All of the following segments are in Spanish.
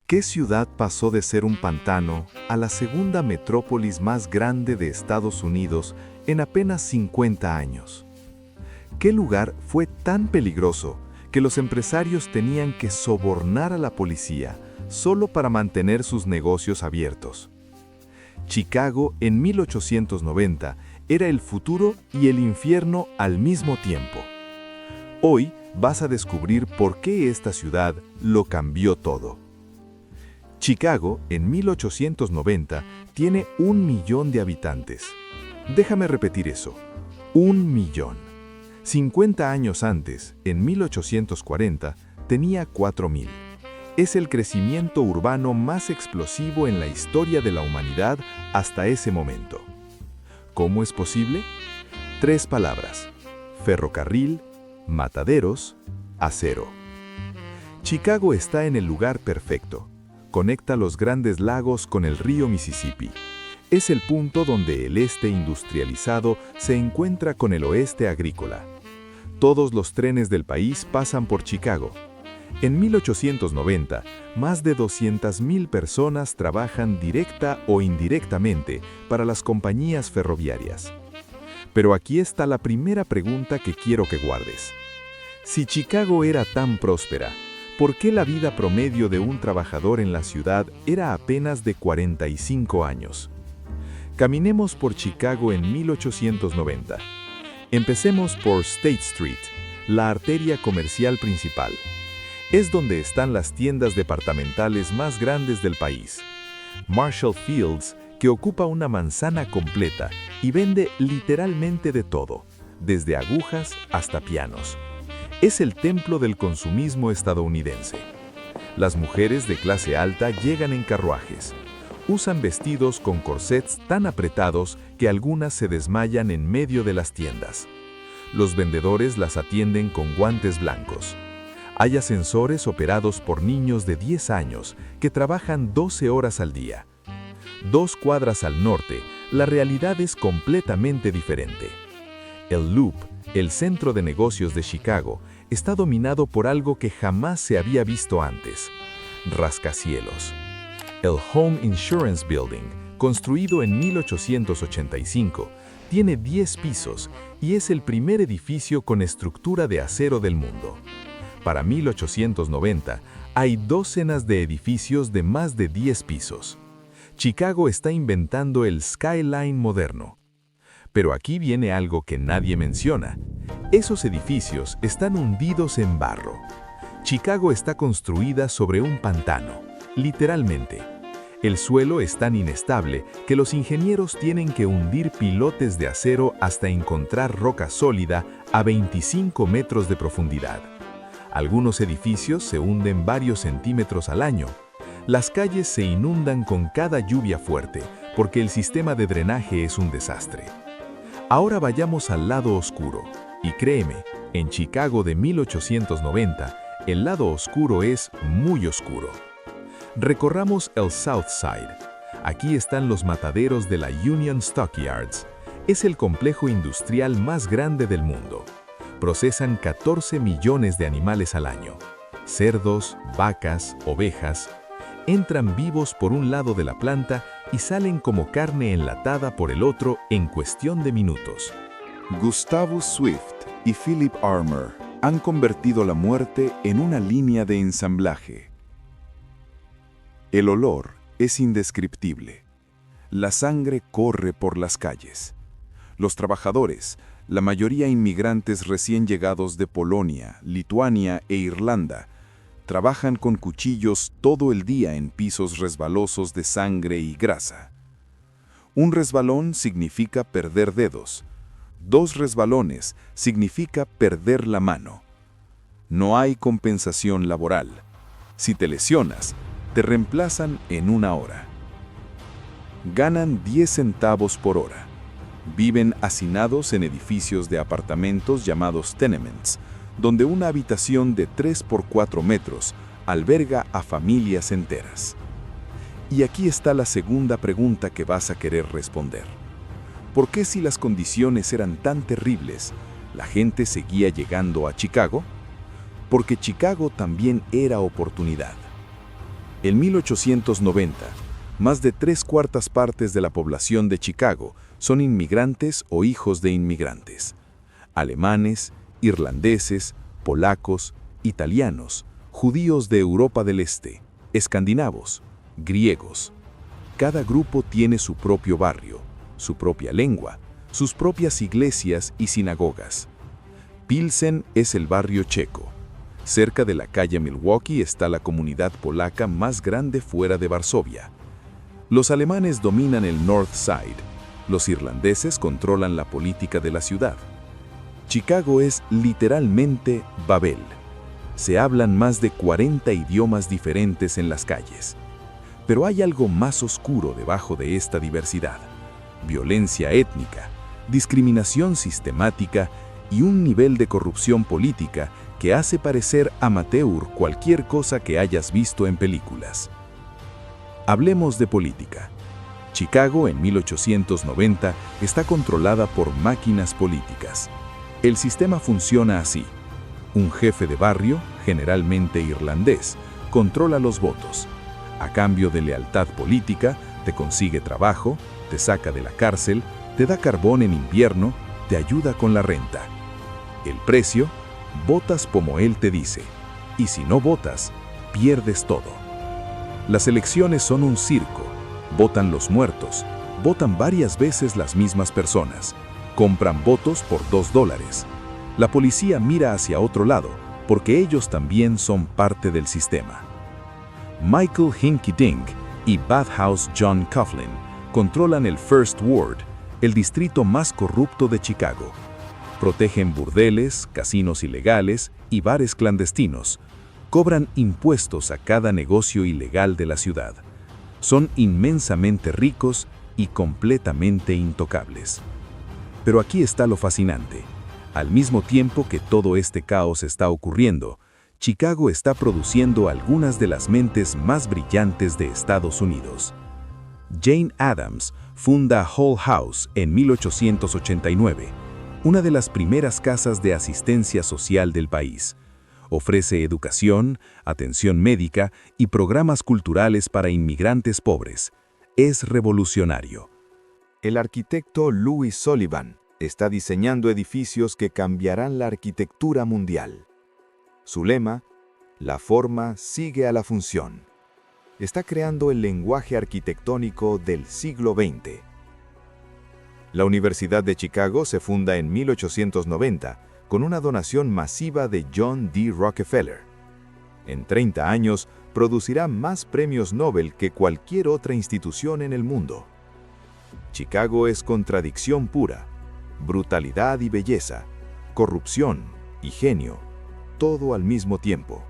¿Qué ciudad pasó de ser un pantano a la segunda metrópolis más grande de Estados Unidos en apenas 50 años? ¿Qué lugar fue tan peligroso que los empresarios tenían que sobornar a la policía solo para mantener sus negocios abiertos? Chicago en 1890 era el futuro y el infierno al mismo tiempo. Hoy vas a descubrir por qué esta ciudad lo cambió todo. Chicago, en 1890, tiene 1 millón de habitantes. Déjame repetir eso, 1 millón. 50 años antes, en 1840, tenía 4,000. Es el crecimiento urbano más explosivo en la historia de la humanidad hasta ese momento. ¿Cómo es posible? 3 palabras: ferrocarril, mataderos, acero. Chicago está en el lugar perfecto. Conecta los grandes lagos con el río Mississippi. Es el punto donde el este industrializado se encuentra con el oeste agrícola. Todos los trenes del país pasan por Chicago. En 1890, más de 200,000 personas trabajan directa o indirectamente para las compañías ferroviarias. Pero aquí está la primera pregunta que quiero que guardes. Si Chicago era tan próspera, ¿por qué la vida promedio de un trabajador en la ciudad era apenas de 45 años? Caminemos por Chicago en 1890. Empecemos por State Street, la arteria comercial principal. Es donde están las tiendas departamentales más grandes del país. Marshall Fields, que ocupa una manzana completa y vende literalmente de todo, desde agujas hasta pianos. Es el templo del consumismo estadounidense. Las mujeres de clase alta llegan en carruajes. Usan vestidos con corsets tan apretados que algunas se desmayan en medio de las tiendas. Los vendedores las atienden con guantes blancos. Hay ascensores operados por niños de 10 años que trabajan 12 horas al día. 2 cuadras al norte, la realidad es completamente diferente. El Loop, el centro de negocios de Chicago, está dominado por algo que jamás se había visto antes: rascacielos. El Home Insurance Building, construido en 1885, tiene 10 pisos y es el primer edificio con estructura de acero del mundo. Para 1890, hay docenas de edificios de más de 10 pisos. Chicago está inventando el skyline moderno. Pero aquí viene algo que nadie menciona. Esos edificios están hundidos en barro. Chicago está construida sobre un pantano, literalmente. El suelo es tan inestable que los ingenieros tienen que hundir pilotes de acero hasta encontrar roca sólida a 25 metros de profundidad. Algunos edificios se hunden varios centímetros al año. Las calles se inundan con cada lluvia fuerte porque el sistema de drenaje es un desastre. Ahora vayamos al lado oscuro. Y créeme, en Chicago de 1890, el lado oscuro es muy oscuro. Recorramos el South Side. Aquí están los mataderos de la Union Stockyards. Es el complejo industrial más grande del mundo. Procesan 14 millones de animales al año. Cerdos, vacas, ovejas. Entran vivos por un lado de la planta y salen como carne enlatada por el otro en cuestión de minutos. Gustavus Swift y Philip Armour han convertido la muerte en una línea de ensamblaje. El olor es indescriptible. La sangre corre por las calles. Los trabajadores, la mayoría inmigrantes recién llegados de Polonia, Lituania e Irlanda, trabajan con cuchillos todo el día en pisos resbalosos de sangre y grasa. Un resbalón significa perder dedos. 2 resbalones significa perder la mano. No hay compensación laboral. Si te lesionas, te reemplazan en 1 hora. Ganan 10 centavos por hora. Viven hacinados en edificios de apartamentos llamados tenements, donde una habitación de 3 por 4 metros alberga a familias enteras. Y aquí está la segunda pregunta que vas a querer responder. ¿Por qué, si las condiciones eran tan terribles, la gente seguía llegando a Chicago? Porque Chicago también era oportunidad. En 1890, más de 3/4 partes de la población de Chicago son inmigrantes o hijos de inmigrantes. Alemanes, irlandeses, polacos, italianos, judíos de Europa del Este, escandinavos, griegos. Cada grupo tiene su propio barrio, su propia lengua, sus propias iglesias y sinagogas. Pilsen es el barrio checo. Cerca de la calle Milwaukee está la comunidad polaca más grande fuera de Varsovia. Los alemanes dominan el North Side. Los irlandeses controlan la política de la ciudad. Chicago es literalmente Babel. Se hablan más de 40 idiomas diferentes en las calles. Pero hay algo más oscuro debajo de esta diversidad: violencia étnica, discriminación sistemática y un nivel de corrupción política que hace parecer amateur cualquier cosa que hayas visto en películas. Hablemos de política. Chicago en 1890 está controlada por máquinas políticas. El sistema funciona así. Un jefe de barrio, generalmente irlandés, controla los votos. A cambio de lealtad política, te consigue trabajo, te saca de la cárcel, te da carbón en invierno, te ayuda con la renta. El precio: votas como él te dice. Y si no votas, pierdes todo. Las elecciones son un circo. Votan los muertos. Votan varias veces las mismas personas. Compran votos por $2. La policía mira hacia otro lado, porque ellos también son parte del sistema. Michael Hinky Dink y Bathhouse John Coughlin controlan el First Ward, el distrito más corrupto de Chicago. Protegen burdeles, casinos ilegales y bares clandestinos. Cobran impuestos a cada negocio ilegal de la ciudad. Son inmensamente ricos y completamente intocables. Pero aquí está lo fascinante. Al mismo tiempo que todo este caos está ocurriendo, Chicago está produciendo algunas de las mentes más brillantes de Estados Unidos. Jane Addams funda Hull House en 1889, una de las primeras casas de asistencia social del país. Ofrece educación, atención médica y programas culturales para inmigrantes pobres. Es revolucionario. El arquitecto Louis Sullivan está diseñando edificios que cambiarán la arquitectura mundial. Su lema: la forma sigue a la función. Está creando el lenguaje arquitectónico del siglo XX. La Universidad de Chicago se funda en 1890 con una donación masiva de John D. Rockefeller. En 30 años producirá más premios Nobel que cualquier otra institución en el mundo. Chicago es contradicción pura, brutalidad y belleza, corrupción y genio, todo al mismo tiempo.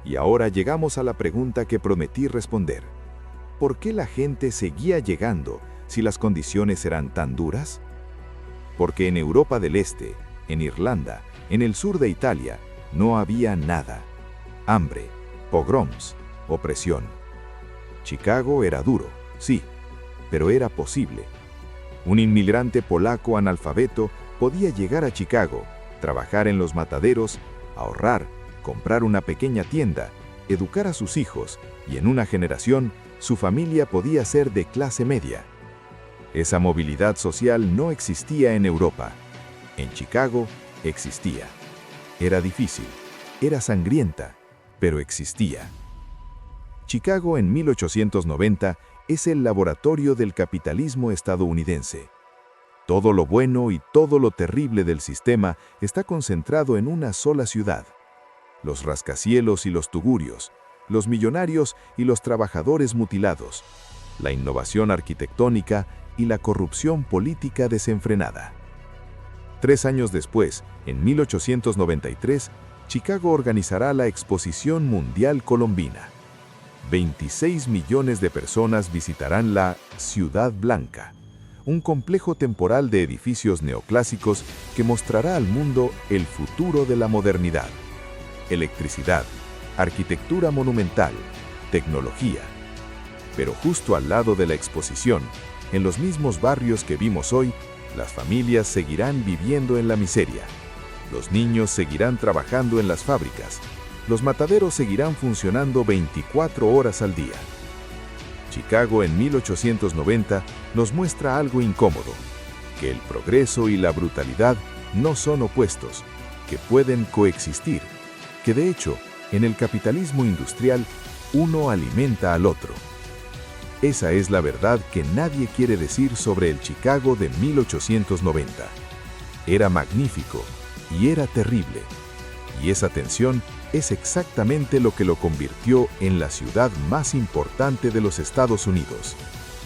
Y ahora llegamos a la pregunta que prometí responder. ¿Por qué la gente seguía llegando si las condiciones eran tan duras? Porque en Europa del Este, en Irlanda, en el sur de Italia, no había nada. Hambre, pogroms, opresión. Chicago era duro, sí, pero era posible. Un inmigrante polaco analfabeto podía llegar a Chicago, trabajar en los mataderos, ahorrar, comprar una pequeña tienda, educar a sus hijos, y en una generación su familia podía ser de clase media. Esa movilidad social no existía en Europa. En Chicago existía. Era difícil, era sangrienta, pero existía. Chicago en 1890 es el laboratorio del capitalismo estadounidense. Todo lo bueno y todo lo terrible del sistema está concentrado en una sola ciudad. Los rascacielos y los tugurios, los millonarios y los trabajadores mutilados, la innovación arquitectónica y la corrupción política desenfrenada. 3 años después, en 1893, Chicago organizará la Exposición Mundial Colombina. 26 millones de personas visitarán la Ciudad Blanca, un complejo temporal de edificios neoclásicos que mostrará al mundo el futuro de la modernidad. Electricidad, arquitectura monumental, tecnología. Pero justo al lado de la exposición, en los mismos barrios que vimos hoy, las familias seguirán viviendo en la miseria. Los niños seguirán trabajando en las fábricas. los mataderos seguirán funcionando 24 horas al día. Chicago en 1890 nos muestra algo incómodo, que el progreso y la brutalidad no son opuestos, que pueden coexistir, que de hecho, en el capitalismo industrial, uno alimenta al otro. Esa es la verdad que nadie quiere decir sobre el Chicago de 1890. Era magnífico y era terrible, y esa tensión es exactamente lo que lo convirtió en la ciudad más importante de los Estados Unidos.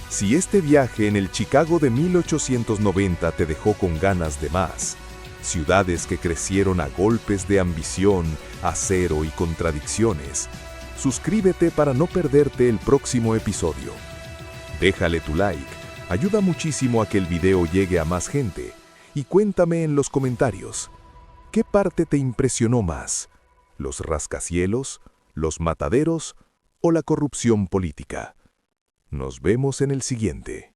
Si este viaje en el Chicago de 1890 te dejó con ganas de más, ciudades que crecieron a golpes de ambición, acero y contradicciones, suscríbete para no perderte el próximo episodio. Déjale tu like, ayuda muchísimo a que el video llegue a más gente, y cuéntame en los comentarios, ¿qué parte te impresionó más? ¿Los rascacielos, los mataderos o la corrupción política? Nos vemos en el siguiente.